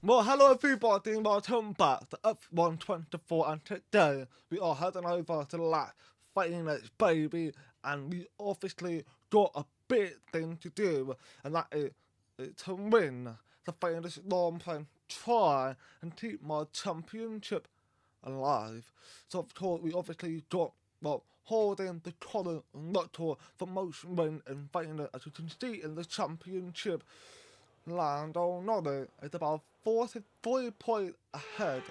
Well, hello everybody, and welcome back to F124, and today we are heading over to the Las Vegas, baby, and we obviously got a big thing to do, and that is to win the famous long plan try and keep my championship alive. So of course we obviously got holding the collar and lotto for most win in Vegas, as you can see in the championship. Lando Norris is about 43 points ahead,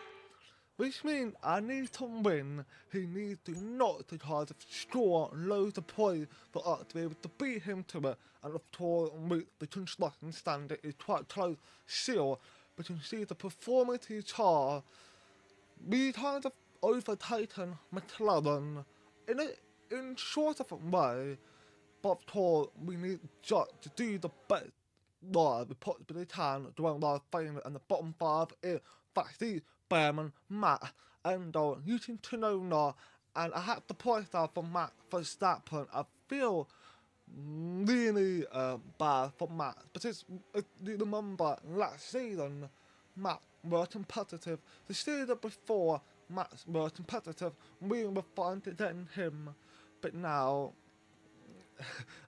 which means I need to win. He needs to not to try to score loads of points for us to be able to beat him to it. And of course, with the construction standard is quite close still, but you can see the performance car. We kind of overtaken McLaren in in sort of a way, but of course we need just to do the best live we possibly can during live playing, and the bottom five is Baxi, Behrman, Matt, and using Trinona, and I have to point out for Matt Verstappen. I feel really bad for Matt because if you remember last season, Matt were competitive. The season before, Matt were competitive. We were fine to get him, but now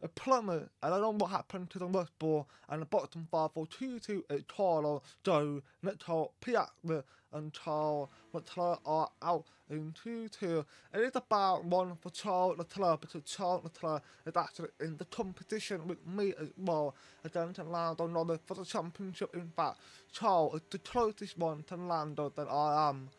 a plummet, and I don't know what happened to the Red Bull, and the bottom five for 2-2 is Carlo, Joe, Nico, Piazza, and Charles Leclerc are out in 2-2. It is a bad one for Charles Leclerc because Charles Leclerc is actually in the competition with me as well against Lando Norris for the championship. In fact, Charles is the closest one to Lando than I am.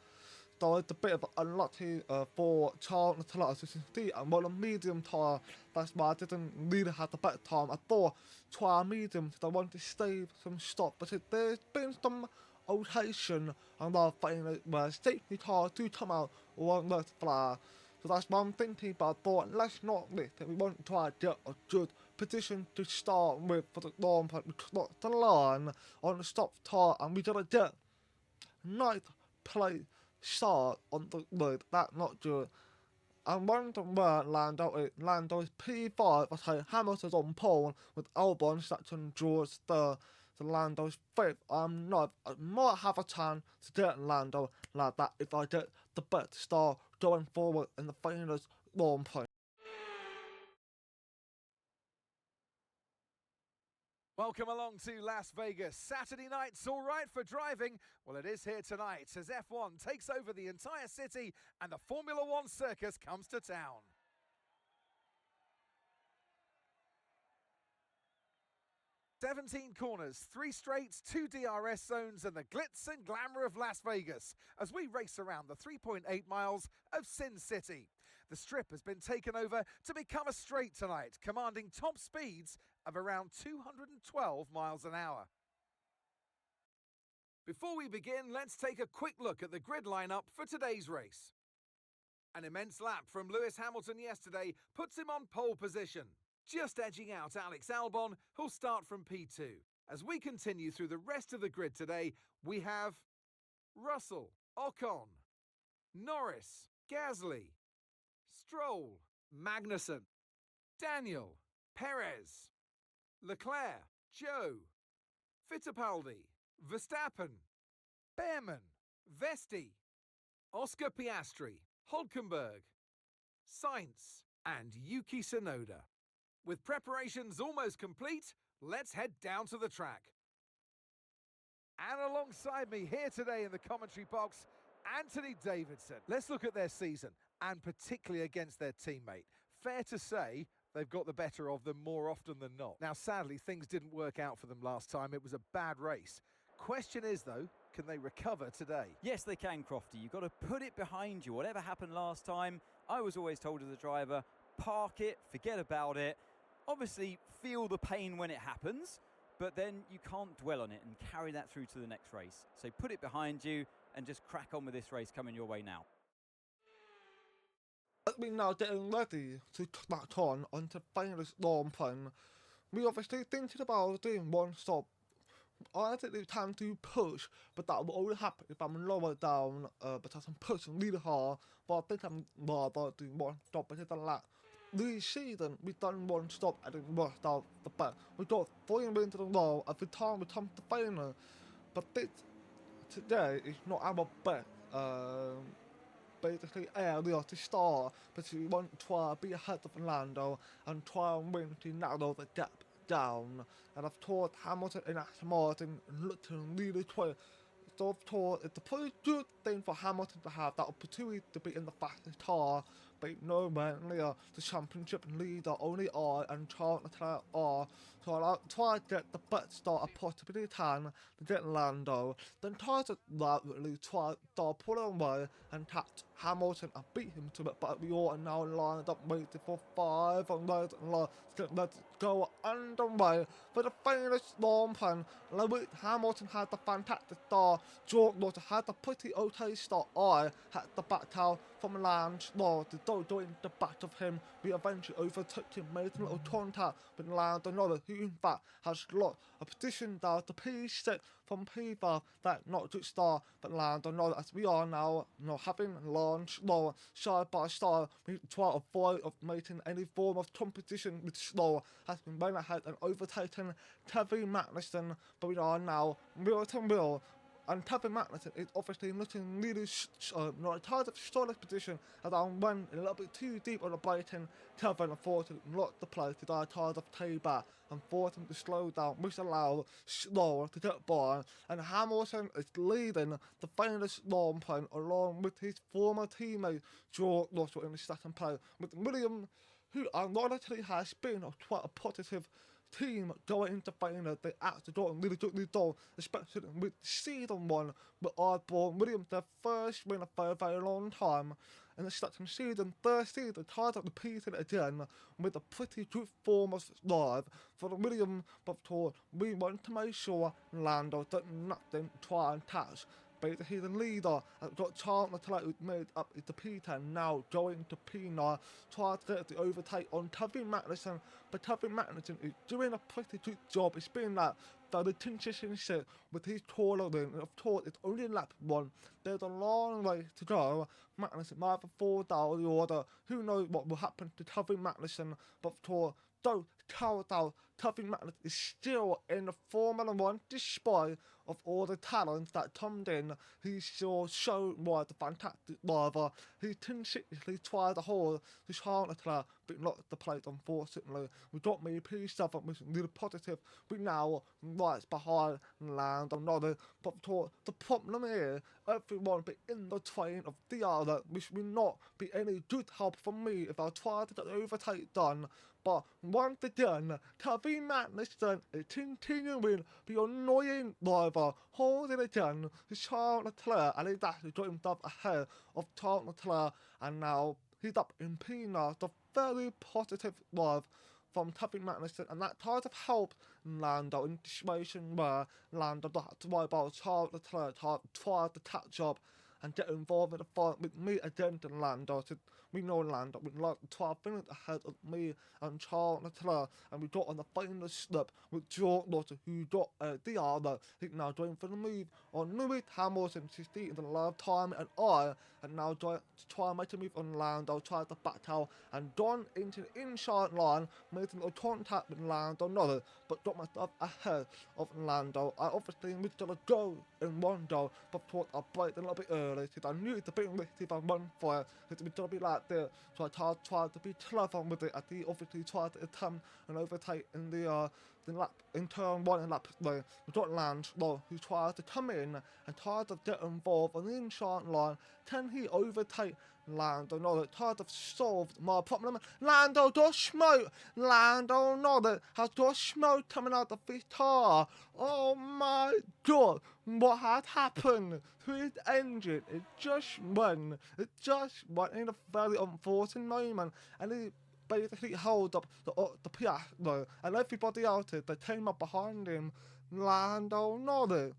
So it's a bit of unlucky for Charles Leclerc, as you can see. I'm on a medium tyre, that's why I didn't really have the better time. I thought try a medium because I wanted to save some stop, but there's been some rotation and I think where safety cars do come out one less fly. So that's what I'm thinking, but I thought let's not risk it. We want to try to get a good position to start with for the long part. We crossed the line on the stop tyre and we're going to get ninth place start on the grid. That's not good. And wondering where Lando is. Lando is P5, I say Hamilton's on pole with Albon, Saxon, George, third. So Lando's fifth. I'm not. I might have a chance to get Lando like that if I get the best star going forward in the finals long play. Welcome along to Las Vegas. Saturday night's all right for driving. Well, it is here tonight as F1 takes over the entire city and the Formula One circus comes to town. 17 corners, 3 straights, 2 DRS zones, and the glitz and glamour of Las Vegas as we race around the 3.8 miles of Sin City. The strip has been taken over to become a straight tonight, commanding top speeds of around 212 miles an hour. Before we begin, let's take a quick look at the grid lineup for today's race. An immense lap from Lewis Hamilton yesterday puts him on pole position, just edging out Alex Albon, who'll start from P2. As we continue through the rest of the grid today, we have Russell, Ocon, Norris, Gasly, Stroll, Magnussen, Daniel, Perez, Leclerc, Joe, Fittipaldi, Verstappen, Behrman, Vesti, Oscar Piastri, Hulkenberg, Sainz, and Yuki Tsunoda. With preparations almost complete, let's head down to the track. And alongside me here today in the commentary box, Anthony Davidson. Let's look at their season, and particularly against their teammate. Fair to say, they've got the better of them more often than not. Now, sadly, things didn't work out for them last time. It was a bad race. Question is, though, can they recover today? Yes, they can, Crofty. You've got to put it behind you. Whatever happened last time, I was always told as a driver, park it, forget about it. Obviously, feel the pain when it happens, but then you can't dwell on it and carry that through to the next race. So put it behind you and just crack on with this race coming your way now. We're now getting ready to crack on to finals long plan. We obviously thinking about doing one stop. I think they can do push, but that will only happen if I'm lower down, because I'm pushing really hard. But I think I'm rather doing one stop because of that. This season, we've done one stop and it worked out the best. We got 3 wins in a row every time we come to final. But this today is not our best. Basically area to start, but we want to try to be ahead of Lando and try and win to narrow the gap down. And I've taught Hamilton and Aston Martin looking really try. So I've thought it's a pretty good thing for Hamilton to have that opportunity to be in the fastest car, but nowhere near the championship leader. Only I and Charles Leclerc are. So I'll try to get the best start I possibly can to get Lando, then try to rapidly try to start pulling away and catch Hamilton and beat him to it, but we all are now lined up waiting for 5 laps let's go underway for the famous long plan. Lewis Hamilton had the fantastic start, George Russell had the pretty okay start, I had the back out from Lando to go in the back of him. We eventually overtook him, made a little contact with Lando Norris, who in fact has lost a position down to P6 from P5, that not just star, but Lando Norris, as we are now having launched Slower side by side. We try to avoid of making any form of competition with Slower, has been went ahead and overtaken Kevin Magnussen, but we are now wheel to wheel. And Kevin Magnussen is obviously looking really tired of solid position, as I went a little bit too deep on the braking. Kevin unfortunately lost the place to die tired of T-back and forced him to slow down, which allowed Slower to get by. And Hamilton is leading the famous long plane along with his former teammate George Russell in the second place, with William, who ironically has been quite a positive team going into final. They actually got really good done, especially with season 1, but I brought Williams their first win for a very long time. In the second season, third season, tied up repeated again with a pretty good form of live for the Williams, but we want to make sure Lando does nothing to try and catch. Basically, the leader has got Charles Leclerc, who's made up is the P10, now going to P9, trying to get the overtake on Kevin Magnussen, but Kevin Magnussen is doing a pretty good job. It's been that very consistent shit with his toiling, and of course, it's only lap 1. There's a long way to go. Magnussen might have fall down the order. Who knows what will happen to Kevin Magnussen, but for don't count out, Kevin Magnussen is still in the Formula 1 despite of all the talents that come in. He's still shown why the fantastic driver. He consistently tried to hold his Charles Leclerc, but not the plate, unfortunately. We got me P7, which is really positive. We now right behind Lando Norris, but the problem is everyone be in the train of the other, which will not be any good help for me if I try to get the overtake done. But once again, Kevin Magnussen is continuing the annoying driver, holding again to Charles Leclerc, and he's actually got himself ahead of Charles Leclerc, and now he's up in P9, the very positive drive from Kevin Magnussen, and that tries to help Lando in a situation where Lando doesn't have to worry about Charles Leclerc tries to catch up and get involved in the fight with me against Lando. So we know Lando with like 12 minutes ahead of me and Charles Leclerc, and we got on the final slip with George Russell, who got the other. He's now going for the move on Lewis Hamilton, 16 in the last time, and I am now trying to try and make a move on Lando, try to back out and gone into the inside line, making a contact with Lando Norris, but got myself ahead of Lando. I obviously was gonna go in one go, but thought I'd break a little bit early, since I knew it's a bit risky if I run for it, since it was gonna be like this. So I tried to be clever with it, as he obviously tried to attempt an overtake in the lap, in turn 1 and lap 3. We got Lando, who tried to come in and tried to get involved on the inside line. Can he overtake Lando Norris? Tried to solve my problem. Lando got smoke! Lando Norris has got smoke coming out of his car! Oh my god! What had happened to his engine? It just went in a very unfortunate moment, and he basically held up the piano, and everybody else, they came up behind him. Lando Norris.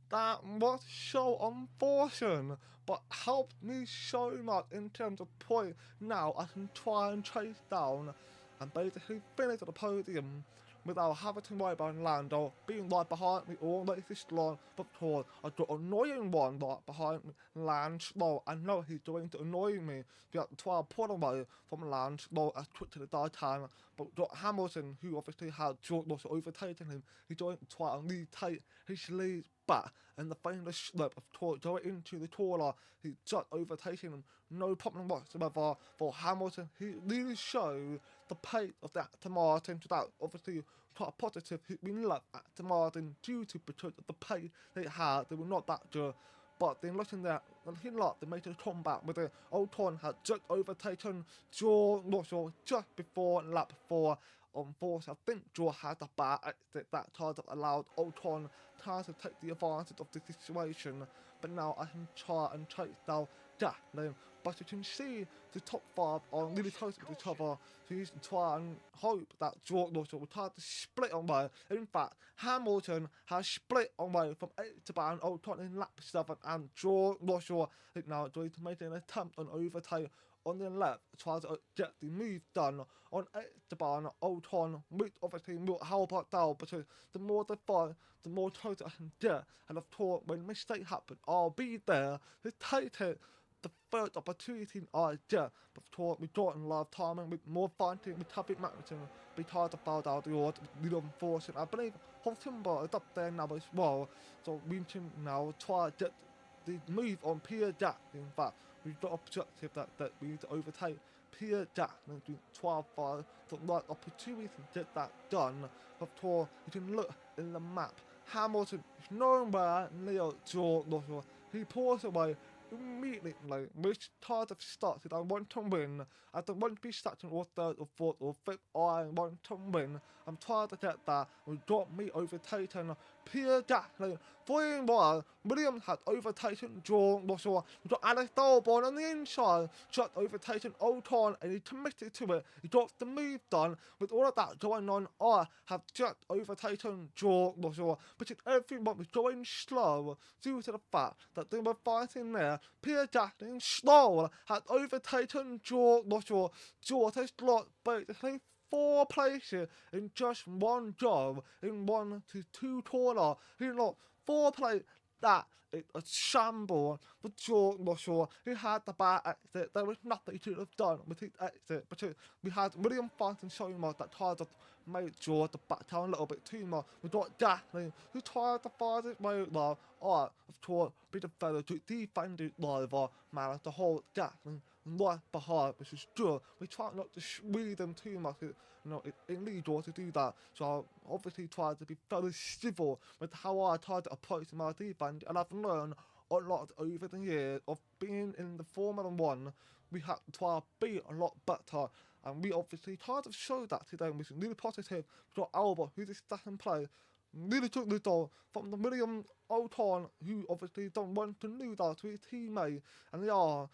That was so unfortunate, but helped me so much in terms of point. Now I can try and chase down and basically finish at the podium without having to worry about Lando being right behind me all this long. But of course, I got an annoying one right behind me, Lando. I know he's going to annoy me. We have to try and pull away from Lando as quickly as I can. But got Hamilton, who obviously had George Russell overtaking him, he's going to try and retake his lead back in the final slip of going into the corner. He just overtaking him, no problem whatsoever for Hamilton. He really showed the pace of the Aston Martin to that obviously quite a positive. We love Aston Martin due to because of the pace they had. They were not that good. But then looking like they made a comeback with the Ocon had just overtaken George Russell just before lap 4. Unfortunately, I think George had a bad exit that kind of allowed Ocon time to take the advantage of the situation. But now I can try and chase down Jacqueline. But you can see the top 5 are really close to each other. So you can try and hope that George Russell will try to split on way. In fact, Hamilton has split on way from Esteban Ocon in lap 7, and George Russell is now going to make an attempt on overtake on the left, try to get the move done on Esteban Ocon, which obviously will help us out because the more they fight, the more close I can get. And of course, when mistakes happen, I'll be there to take it. The first opportunity I get, but of course we got in live timing with more fighting with Tappy Magnussen because of fouled out the order, really unfortunate. I believe Hoftimber is up there now as well, so we can now try to get the move on Pierre Jack. In fact, we've got objective that we need to overtake Pierre Jack and do 12-5, the right opportunity to get that done. Of course, you can look in the map. Hamilton is nowhere near George Russell. He pulls away immediately, which kind of started. I want to win. I don't want to be second or third or fourth or fifth. I want to win. I'm trying to get that. We got me overtaken Pierre Gasly 3-1. Williams had overtaken George Russell. We got Alex Albon on the inside, just overtaken Ocon, and he committed to it. He got the move done. With all of that going on, I have just overtaken George Russell, but everyone was going slow due to the fact that they were fighting there. Pierre Gasly slow had overtaken George Russell. George has lost basically 4 places in just one job, in 1 to 2 corner. He lost 4 places. That is a shamble for George Russell. He had the bad exit. There was nothing he could have done with his exit, because we had William fighting so much that tried to make George to back down a little bit too much. We got Gasly, who tried to find his way now. Alright, of course, be the fellow to defend his driver, managed to hold Gasly right behind, which is good. We try not to squeeze them too much. It's illegal to do that. So I obviously try to be very civil with how I try to approach my defense, and I've learned a lot over the years of being in the Formula 1. We have to try to be a lot better, and we obviously tried to show that today, which is really positive. We've got Albert, who's a second play, really took the door from the William Ocon, who obviously don't want to lose that to his teammate, and they are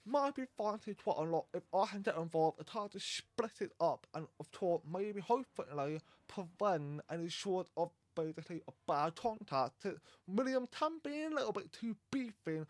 might be fighting quite a lot. If I can get involved, it's hard to split it up, and of course maybe hopefully prevent any sort of basically a bad contact. William can be a little bit too beefy.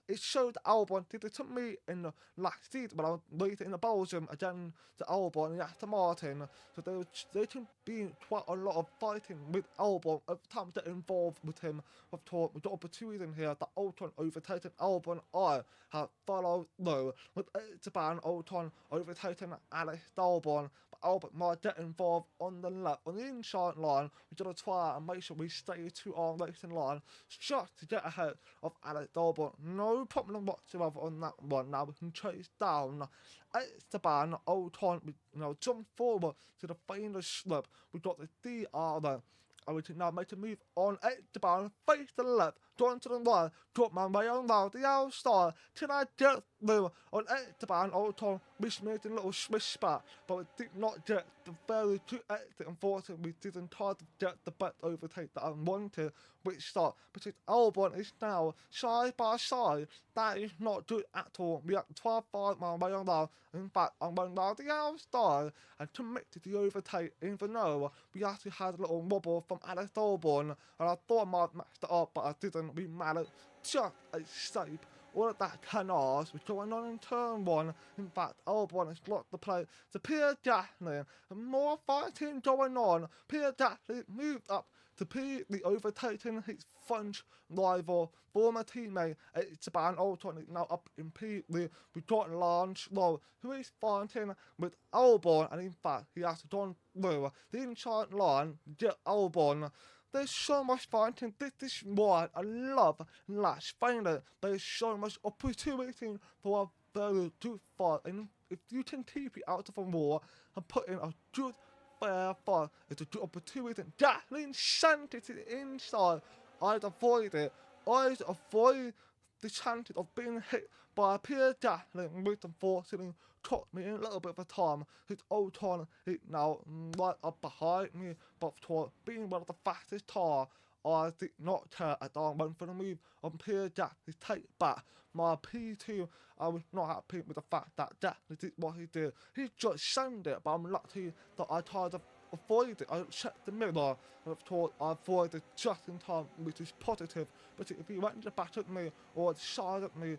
It showed Albon did it to me in the last season when I was waiting in the Belgium again to Albon and Aston Martin. So they can be quite a lot of fighting with Albon every time to get involved with him. Of course, we got opportunity in here that Ocon overtaken Albon. I have followed though with Esteban Ocon overtaking Alex Albon. Albert might get involved on the left, on the inside line. We're going to try and make sure we stay to our racing line just to get ahead of Alex Albert. No problem whatsoever on that one. Now we can chase down Esteban Ocon. We jump forward to the final slip. We've got the DR there. And we can now make a move on Esteban, face to the left, going to the right, drop my way on round the outside. Can I get through on Esteban Ocon, which made a little swish spot, but we did not get the very true exit. Unfortunately, we didn't try to get the best overtake that I wanted, which start, because Albon is now side by side. That is not good at all. We have 12-5 my way on round. In fact, I'm going round the outside and committed to the overtake, even though we actually had a little wobble from Alex Albon, and I thought I might match it up, but I didn't. We managed just a safe. All of that canard was going on in turn 1. In fact, Albon has locked the play to Pierre Gasly, and more fighting going on. Pierre Gasly moved up to the overtaking his French rival, former teammate Esteban Ocon is now up in P. We got Lando, who is fighting with Albon, and in fact, he has gone through the inside line to get Albon. there's so much fighting. This is why I love Last Final. There's so much opportunity for a very good fight. And if you can keep it out of a war and put in a good, fair fight, it's a good opportunity. Definitely insanity inside. I'd avoid it. I'd avoid the chances of being hit by a pure Gatling, which unfortunately took me a little bit of a time. His old time is now right up behind me, but for being one of the fastest car, I did not care at all. Went for the move on pure Gatling, take back my P2. I was not happy with the fact that Gatling did what he did. He just sent it, but I'm lucky that I tried to avoid it. I checked the mirror and thought I avoided just in time, which is positive. But if he went to back at me or side at me,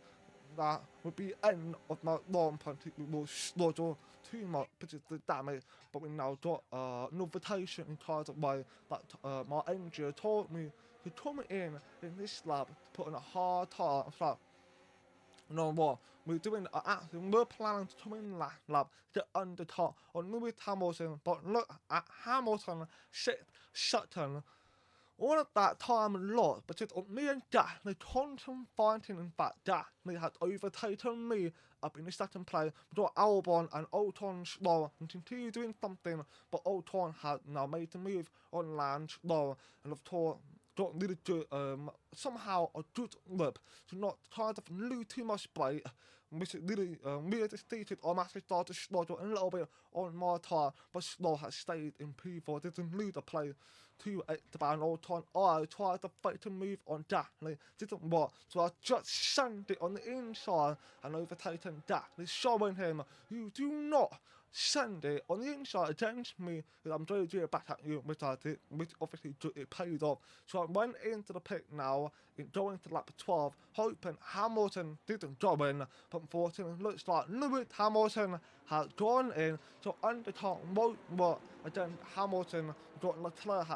that would be the end of my long punch. It will struggle too much because of the damage. But we now got notification in kind of way that my engineer told me to come in this lab to put in a hard tire. So, you know what? We're doing we're planning to come in lab, get under top on Lewis Hamilton, but look at Hamilton, Sutton. All of that time lost because of me and Daphne constant fighting. In fact, Daphne had overtaken me up in the second place, but Albon and Alton slower and continued doing something, but Alton had now made the move on land slower and of course got really good, somehow a good lip to not kind of lose too much weight, which really defeated. I actually started to struggle a little bit on my tire, but Slow has stayed in P4, didn't lose the play to the ban all time. I tried to fight to move on Daphne, didn't work, so I just sent it on the inside and overtaken Daphne, showing him you do not send it on the inside against me, that I'm trying to do it back at you, which I did, which obviously it paid off. So I went into the pit now, going to lap 12, hoping Hamilton didn't go in, but unfortunately it looks like Lewis Hamilton has gone in, so undercut won't work against Hamilton. Got Leclerc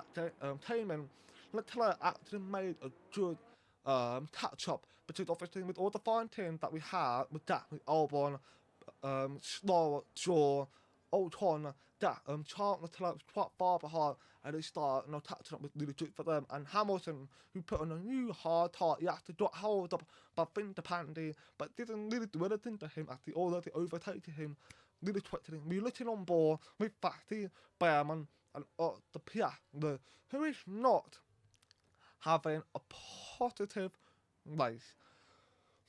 came in. Leclerc actually made a good catch up, because obviously with all the fighting that we had with that, with Albon, Slow, Jaw, Alton, that Charles Leclerc was quite far behind, and they started catching up with really good for them. And Hamilton, who put on a new hard tire, he had to got held up by Fittipaldi, but didn't really do anything to him after he already overtaken him really quickly. We're looking on board with Fatty, Behrman, and the Piastri, who is not having a positive race.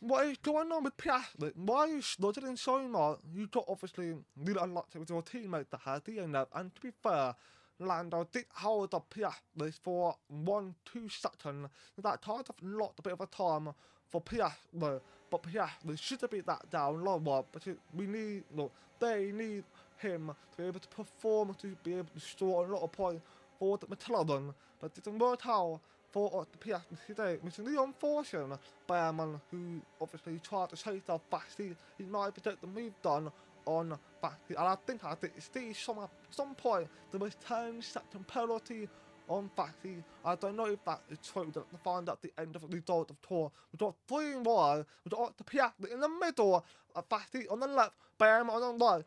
What is going on with Piastri? Why are you struggling so much? You got obviously really unlucky with your teammate that had the end up, and to be fair, Lando did hold up Piastri for 1-2 seconds. That kind of lost a bit of a time for Piastri, but Piastri should have been that down lower, because we need, they need him to be able to perform, to be able to score a lot of points for the McLaren, but it didn't work out for the Piastri today, which is really unfortunate. Behrman, who obviously tried to chase off Basti, he might be getting the move done on Basti, and I think I did see some point there was 10-second penalty on Basti. I don't know if that is true, to find out the end of the result of tour. We got 3-1, we got the Piastri in the middle, Basti on the left, Behrman on the right.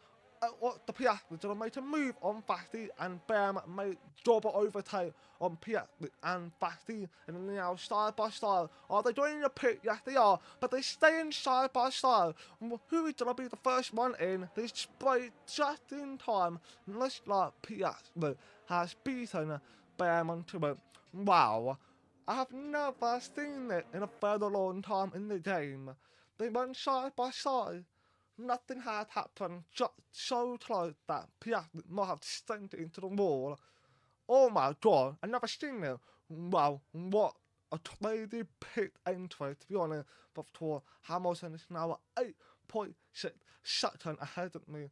The Piastri to make a move on Basti, and Behrman made double overtake on Piastri and Basti, and now side by side. Are they going in the pit? Yes, they are, but they're staying side by side. Who is going to be the first one in? They spray just in time. Looks like Piastri has beaten Behrman to it. Wow, I have never seen it in a very long time in the game. They went side by side. Nothing had happened, just so close that Piastri might have sent it into the wall. Oh my god, I've never seen it. Wow, what a crazy pit entry, to be honest. But for Hamilton is now at 8.6 seconds ahead of me.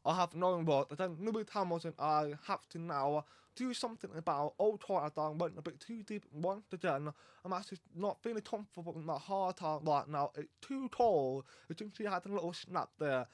I have no word. Then Lewis Hamilton, I have to now do something about old tire down, went a bit too deep once again. I'm actually not feeling comfortable with my hard tire right now. It's too tall. You can see I had a little snap there.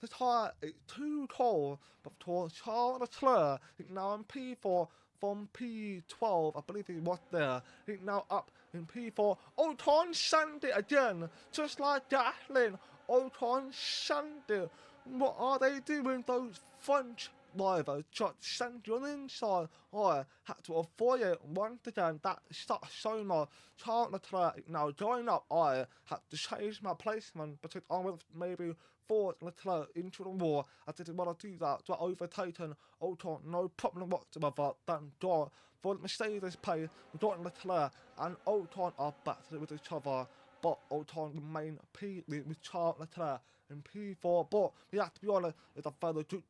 The tire is too tall, but for Charles Leclerc, it's now in P4 from P12, I believe he was there. He's now up in P4. Alton sent it again, just like Gatlin. Alton sent it. What are they doing, those French driver just sent you on the inside. I had to avoid it once again. That starts showing my Charles Leclerc now joining up. I had to change my placement because I was maybe forward Leclerc into the wall. I didn't want to do that, so I overtaken Ocon, no problem whatsoever. Then John for the Mercedes pace, John Leclerc and Ocon are battling with each other. But Ocon remained P with Charles Leclerc in P4. But we have to be honest, it's a very good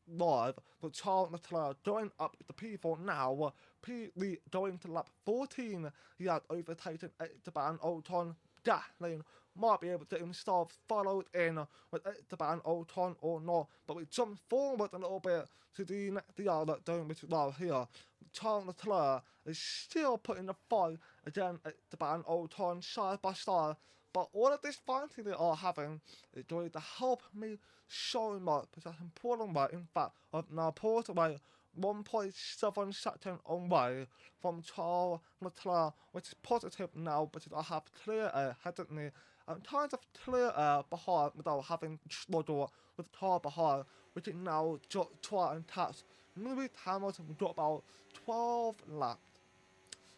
live. But Charles Leclerc going up to P4 now. P3 going to lap 14. He had overtaken Esteban Ocon. Gasly might be able to himself followed in with Esteban Ocon or not. But we jump forward a little bit to the other doing which well here. Charles Leclerc is still putting the fight again at Esteban Ocon side by side. But all of this fighting they are having is going to help me so much because that's important way. In fact, I've now pulled away 1.7 seconds away from Charles Leclerc, which is positive now because I have clear air, hadn't me? I'm kind of clear air behind without having struggle with the car behind, which is now just try and touch. Lewis Hamilton got about 12 laps.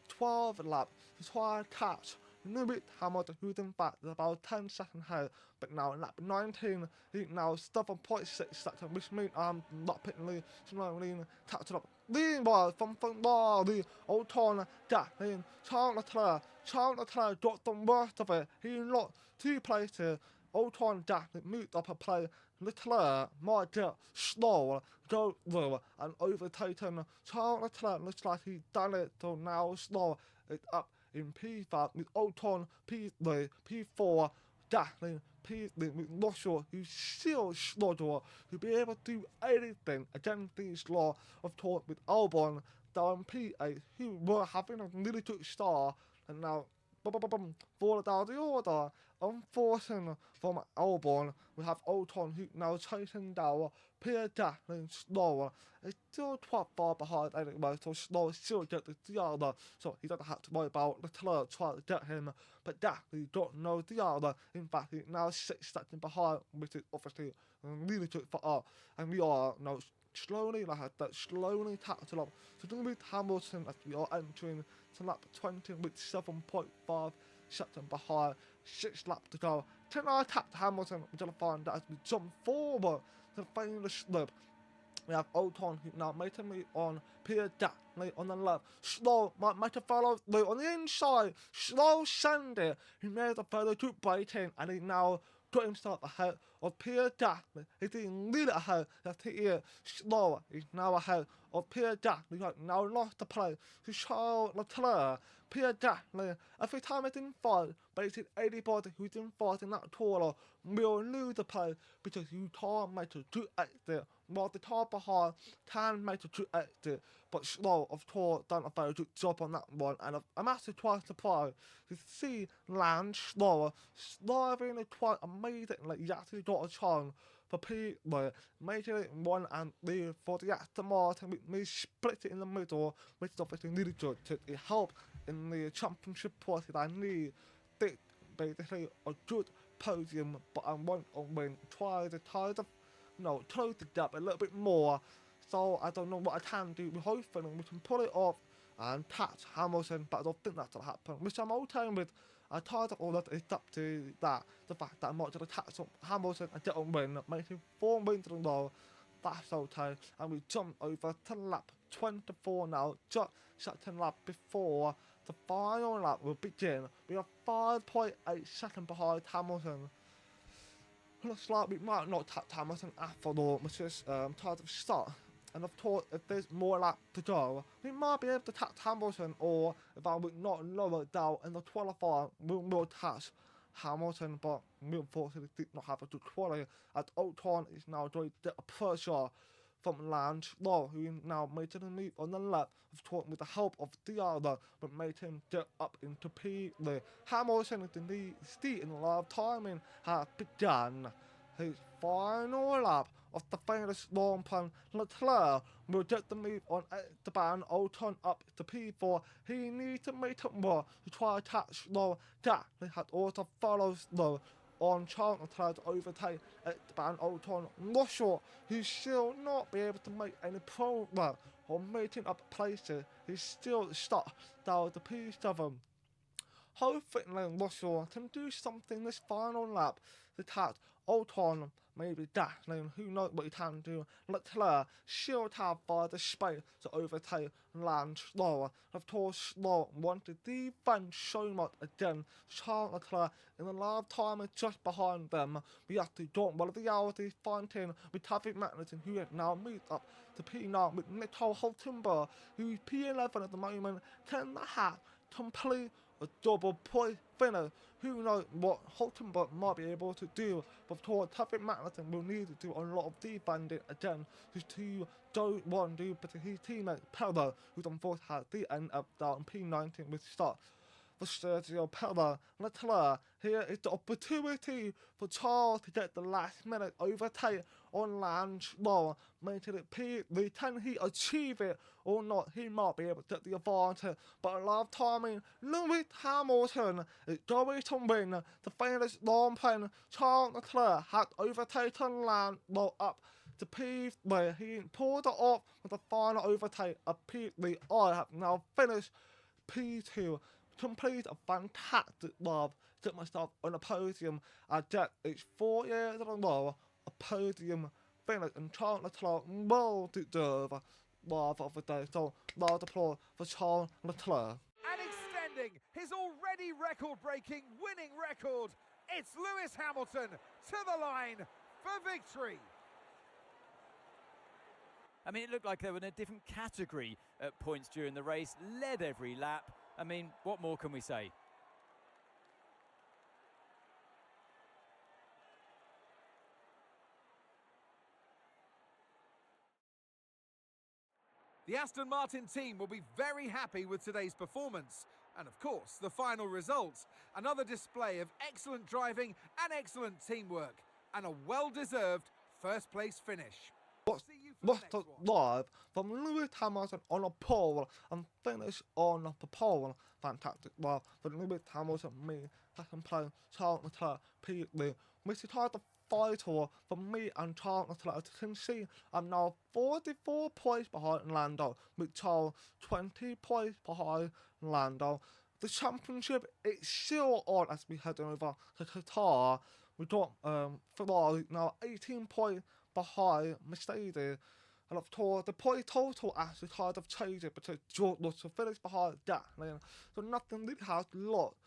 12 laps to try and catch Lewis Hamilton, who's in fact about 10 seconds ahead. But now in lap 19, he's now 7.6 seconds, which means I'm not picking the slowly catching up. Meanwhile, from the Ocon, Gasly, Charles Leclerc got the worst of it. He lost 2 places. Ocon, Gasly moved up a place. Leclerc might get slower, go lower, and overtaken. Charles Leclerc looks like he's done it, so now slower. It's up in P5 with Ocon, P3, P4, Gasly, P3 with Russell, who's still slugger, to be able to do anything against these law of talk with Albon down P8, who were having a really good start, and now fall down the order. Unfortunately from Albon, we have Ocon who now chasing down Pierre Gasly slower. It's still quite far behind anyway, so slow still get the other, so he doesn't have to worry about Leclerc trying to get him. But Gasly don't know the other. In fact, he's now 6 seconds behind, which is obviously really good for us. And we are now slowly, like I said, slowly catching up. So with Hamilton as we are entering to lap 20 with 7.5 seconds behind, 6 laps to go. Can I attack Hamilton? We're going to find out as we jump forward to the famous slip. We have Ocon who now making me on Pierre Gasly on the left. Slow might make a follow through on the inside. Slow Sandy who made a very good braking and he now got himself ahead of Pierre Gasly. He's doing really ahead. That's here. Slower. He's now ahead of Pierre Gasly. He now lost the place to Charles Leclerc. Pierre Gasly, every time he's in fight, basically anybody who's in fight in that corner will lose the place because you can't make a good exit, while the car behind can make a good exit. But Slow, of course, done a very good job on that one, and I'm actually quite surprised to see Lando Norris sliding quite amazingly. He actually got a chance for P3, making it 1 and 3 for the Aston Martin, with me split it in the middle, which is obviously really good. It helped in the championship process. I need basically a good podium, but I want to win. Try to close the gap a little bit more. So I don't know what I can do. We're hoping we can pull it off and catch Hamilton, but I don't think that's going to happen, which I'm okay with. I tired of all that. It's up to that. The fact that I'm not going to catch up Hamilton and get a win, making 4 wins in a row. That's okay. And we jump over to lap 24 now, just second lap before the final lap will begin. We are 5.8 seconds behind Hamilton. Looks like we might not catch Hamilton after all, which is tired of start. And of course, if there's more lap to go, we might be able to catch Hamilton, or if I would not lower down in the qualifying, we will catch Hamilton, but we unfortunately did not have a good quality, as Ocon is now going to get a pressure from Lando Norris, who now made a move on the left, of course with the help of the other, but made him get up into P3. Hamilton is the lead in a lot of timing has begun. His final lap of the famous long pun. Leclerc will get the move on Esteban Ocon up to P4. He needs to make it more to try to catch Slow. Gasly had also followed Slow on Charles Leclerc to overtake Esteban Ocon. Not sure he's still not be able to make any progress on making up places. He's still stuck down the P7. Hopefully Russell can do something this final lap to catch Ocon, maybe Datlin, who knows what he can do. Leclerc should have the space to overtake Lando Norris. Of course, Norris wanted to defend so much again. Charles Leclerc in the last time is just behind them. We have to drop one of the hours fighting with Taffy Magnussen, who has now moved up to P9 with Nico Hulkenberg, who's P11 at the moment. Can the hat complete a double point finish? Who knows what Hulkenberg might be able to do, but for Taffy Magnussen will need to do a lot of defending again to don't want to do, but his teammate Perez, who's unfortunately had the end up down P19 with start for Sergio Perez. Leclerc, here is the opportunity for Charles to get the last minute overtake on Lando Norris, making it P3. Can he achieve it or not? He might be able to get the advantage, but a lot of timing, Lewis Hamilton is going to win the famous long plan. Charles Leclerc has overtaken Lando up to P3. He pulled it off with the final overtake of P3. I have now finished P2. Complete a fantastic love. Get myself on a podium. I get it's 4 years in a row a podium finish, and Charles Leclerc well deserve love of the day. So loud applause for Charles Leclerc. And extending his already record-breaking winning record, it's Lewis Hamilton to the line for victory. I mean, it looked like they were in a different category at points during the race, led every lap. I mean, what more can we say? The Aston Martin team will be very happy with today's performance. And of course, the final results. Another display of excellent driving and excellent teamwork. And a well-deserved first-place finish. What's the live from Lewis Hamilton on a pole and finish on the pole? Fantastic live for Lewis Hamilton, me, second place, Charles Leclerc, P3. Which is hard to fight for me and Charles Leclerc. As you can see, I'm now 44 points behind Lando, with Charles 20 points behind Lando. The championship is still on as we head over to Qatar. We got Ferrari now 18 points behind Mercedes, and of course the point total actually kind of changed it because George Russell finished behind that lane, so nothing really has lost.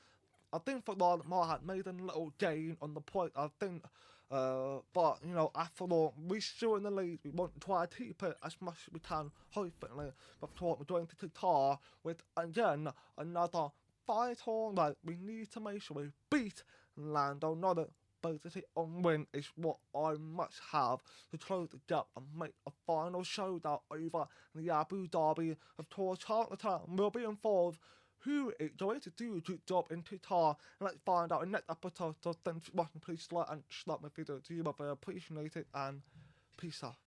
I think Ferrari might have made a little gain on the point, I think, but you know, after all, we're still in the lead. We want to try to keep it as much as we can, hopefully. But of course, we're going to Qatar with again another fight on. Like, we need to make sure we beat Lando Norris. Basically, on win is what I must have to close the gap and make a final showdown over the Abu Dhabi. Of course, Charles Leclerc will be involved. Who is going to do a good job in Qatar? And let's find out in the next episode. So thanks for watching. Please like and subscribe my video. Do you appreciate it, and peace out.